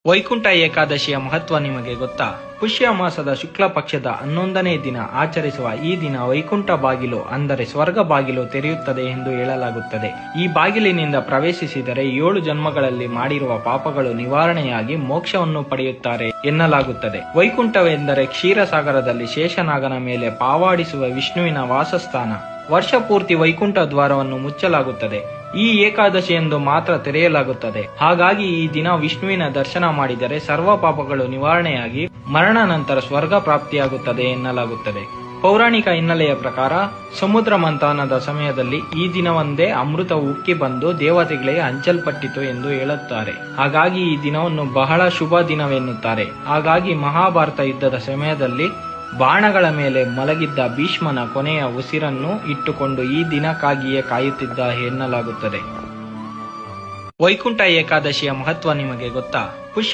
ವೈಕುಂಠ ಏಕಾದಶಿಯ ಮಹತ್ವ ನಿಮಗೆ ಗೊತ್ತಾ? ಪುಷ್ಯ ಮಾಸದ ಶುಕ್ಲ ಪಕ್ಷದ 11ನೇ ದಿನ ಆಚರಿಸುವ ಈ ದಿನ ವೈಕುಂಠ ಬಾಗಿಲು ಅಂದರೆ ಸ್ವರ್ಗ ಬಾಗಿಲು ತೆರೆಯುತ್ತದೆ ಎಂದು ಹೇಳಲಾಗುತ್ತದೆ. ಈ ಬಾಗಿಲಿನಿಂದ ಪ್ರವೇಶಿಸಿದರೆ 7 ಜನ್ಮಗಳಲ್ಲಿ ಮಾಡಿರುವ ಪಾಪಗಳು ನಿವಾರಣೆಯಾಗಿ ಮೋಕ್ಷವನ್ನು ಪಡೆಯುತ್ತಾರೆ ಎನ್ನಲಾಗುತ್ತದೆ. ವೈಕುಂಠವೆಂದರೆ ಕ್ಷೀರಸಾಗರದಲ್ಲಿ ಶೇಷನಾಗನ ಮೇಲೆ ಪಾವಾಡಿಸುವ ವಿಷ್ಣುವಿನ ವಾಸಸ್ಥಾನ. ವರ್ಷ ಪೂರ್ತಿ ವೈಕುಂಠ ದ್ವಾರವನ್ನು ಮುಚ್ಚಲಾಗುತ್ತದೆ. ಈ ಏಕಾದಶಿಯಂದು ಮಾತ್ರ ತೆರೆಯಲಾಗುತ್ತದೆ. ಹಾಗಾಗಿ ಈ ದಿನ ವಿಷ್ಣುವಿನ ದರ್ಶನ ಮಾಡಿದರೆ ಸರ್ವ ಪಾಪಗಳು ನಿವಾರಣೆಯಾಗಿ ಮರಣ ನಂತರ ಸ್ವರ್ಗ ಪ್ರಾಪ್ತಿಯಾಗುತ್ತದೆ ಎನ್ನಲಾಗುತ್ತದೆ. ಪೌರಾಣಿಕ ಹಿನ್ನೆಲೆಯ ಪ್ರಕಾರ ಸಮುದ್ರ ಮಂಥನದ ಸಮಯದಲ್ಲಿ ಈ ದಿನವೊಂದೇ ಅಮೃತ ಉಕ್ಕಿ ಬಂದು ದೇವತೆಗಳಿಗೆ ಹಂಚಲ್ಪಟ್ಟಿತು ಎಂದು ಹೇಳುತ್ತಾರೆ. ಹಾಗಾಗಿ ಈ ದಿನವನ್ನು ಬಹಳ ಶುಭ ದಿನವೆನ್ನುತ್ತಾರೆ. ಹಾಗಾಗಿ ಮಹಾಭಾರತ ಯುದ್ಧದ ಸಮಯದಲ್ಲಿ ಬಾಣಗಳ ಮೇಲೆ ಮಲಗಿದ್ದ ಭೀಷ್ಮನ ಕೊನೆಯ ಉಸಿರನ್ನು ಇಟ್ಟುಕೊಂಡು ಈ ದಿನಕ್ಕಾಗಿಯೇ ಕಾಯುತ್ತಿದ್ದ ಎನ್ನಲಾಗುತ್ತದೆ. ವೈಕುಂಠ ಏಕಾದಶಿಯ ಮಹತ್ವ ನಿಮಗೆ ಗೊತ್ತಾ?